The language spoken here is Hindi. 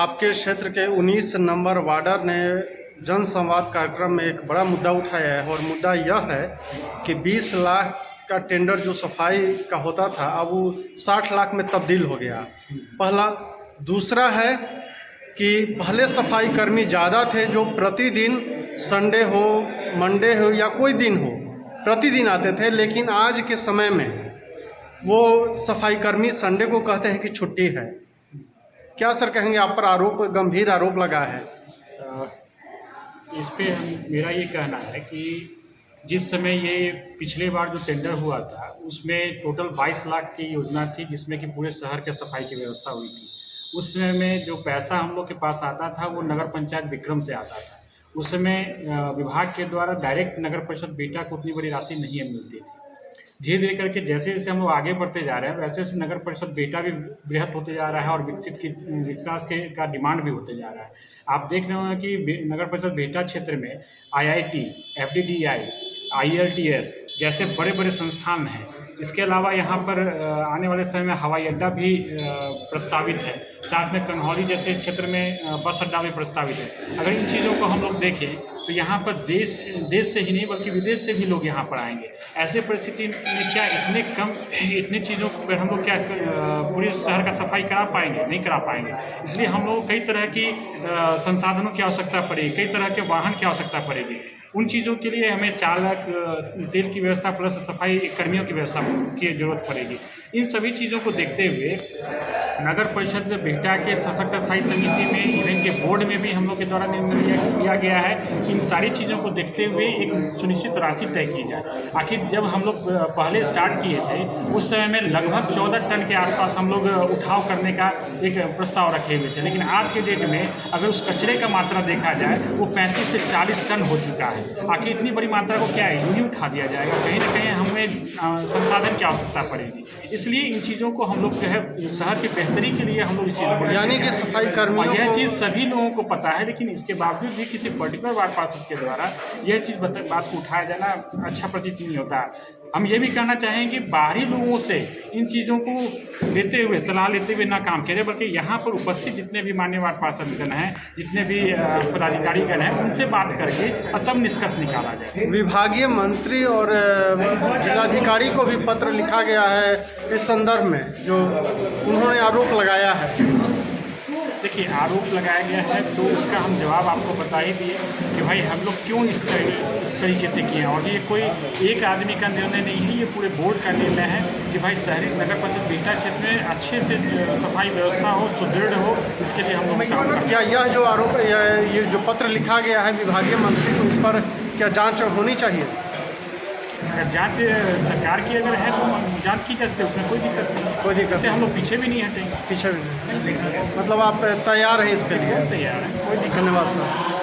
आपके क्षेत्र के 19 नंबर वार्डर ने जन संवाद कार्यक्रम में एक बड़ा मुद्दा उठाया है और मुद्दा यह है कि 20 लाख का टेंडर जो सफाई का होता था अब वो 60 लाख में तब्दील हो गया। पहला। दूसरा है कि पहले सफाई कर्मी ज़्यादा थे जो प्रतिदिन संडे हो मंडे हो या कोई दिन हो प्रतिदिन आते थे, लेकिन आज के समय में वो सफाई कर्मी संडे को कहते हैं कि छुट्टी है। क्या सर कहेंगे, आप पर आरोप, गंभीर आरोप लगा है। इस पे मेरा ये कहना है कि जिस समय ये पिछले बार जो टेंडर हुआ था उसमें टोटल 22 लाख की योजना थी, जिसमें कि पूरे शहर के सफाई की व्यवस्था हुई थी। उस समय में जो पैसा हम लोग के पास आता था वो नगर पंचायत विक्रम से आता था। उस समय विभाग के द्वारा डायरेक्ट नगर परिषद बेटा को उतनी बड़ी राशि नहीं मिलती थी। धीरे धीरे करके जैसे जैसे हम लोग आगे बढ़ते जा रहे हैं वैसे वैसे नगर परिषद बेटा भी बृहत होते जा रहा है और विकास का डिमांड भी होते जा रहा है। आप देख रहे हो कि नगर परिषद बेटा क्षेत्र में IIT, FDDI, ILTS जैसे बड़े बड़े संस्थान हैं। इसके अलावा यहाँ पर आने वाले समय में हवाई अड्डा भी प्रस्तावित है, साथ में कन्हौली जैसे क्षेत्र में बस अड्डा भी प्रस्तावित है। अगर इन चीज़ों को हम लोग देखें तो यहाँ पर देश से ही नहीं बल्कि विदेश से भी लोग यहाँ पर आएंगे। ऐसे परिस्थिति में क्या इतनी चीज़ों पर हम लोग क्या पूरे शहर का सफाई करा पाएंगे? नहीं करा पाएंगे। इसलिए हम लोग कई तरह की संसाधनों की आवश्यकता पड़ेगी, कई तरह के वाहन की आवश्यकता पड़ेगी। उन चीज़ों के लिए हमें चालक, तेल की व्यवस्था प्लस सफाई कर्मियों की व्यवस्था की ज़रूरत पड़ेगी। इन सभी चीज़ों को देखते हुए नगर परिषद बिहटा के सशक्त स्थायी समिति में इवेंट के बोर्ड में भी हम लोग के द्वारा निर्णय लिया गया है कि इन सारी चीज़ों को देखते हुए एक सुनिश्चित राशि तय की जाए। आखिर जब हम लोग पहले स्टार्ट किए थे उस समय में लगभग 14 टन के आसपास हम लोग उठाव करने का एक प्रस्ताव रखे हुए थे, लेकिन आज के डेट में अगर उस कचरे का मात्रा देखा जाए वो 35 से 40 टन हो चुका है। आखिर इतनी बड़ी मात्रा को क्या है यूं ही उठा दिया जाएगा? कहीं ना कहीं हमें संसाधन की आवश्यकता पड़ेगी। इसलिए इन चीज़ों को हम लोग जो है शहर की बेहतरी के लिए हम लोग इस चीज़ को, यानी कि सफाई कर्मियों, यह चीज़ सभी लोगों को पता है, लेकिन इसके बावजूद भी किसी पर्टिकुलर वार्ड पार्षद के द्वारा यह चीज़ बात को उठाया जाना अच्छा प्रतीत नहीं होता। हम ये भी कहना चाहेंगे कि बाहरी लोगों से इन चीज़ों को लेते हुए, सलाह लेते हुए ना काम किया जाए, बल्कि यहाँ पर उपस्थित जितने भी मान्य वार्ड पार्षदगण हैं, जितने भी पदाधिकारीगण हैं, उनसे बात करके तब निष्कर्ष निकाला जाए। विभागीय मंत्री और जिलाधिकारी को भी पत्र लिखा गया है इस संदर्भ में, जो उन्होंने आरोप लगाया है। देखिए, आरोप लगाया गया है तो उसका हम जवाब आपको बता ही दिए कि भाई हम लोग क्यों इस तरीके से किए हैं। और ये कोई एक आदमी का निर्णय नहीं है, ये पूरे बोर्ड का निर्णय है कि भाई शहरी नगर परिषद बिहटा क्षेत्र में अच्छे से सफाई व्यवस्था हो, सुदृढ़ हो, इसके लिए हम लोग काम करते हैं। क्या यह जो आरोप, ये जो पत्र लिखा गया है विभागीय मंत्री को, इस पर क्या जाँच होनी चाहिए? अगर जांच सरकार की अगर है तो जांच की जा सकती है, उसमें कोई दिक्कत नहीं है। कोई दिक्कत से हम लोग पीछे भी नहीं हटेंगे। पीछे भी नहीं, मतलब आप तैयार हैं इसके लिए? तैयार हैं, कोई दिक्कत। धन्यवाद सर।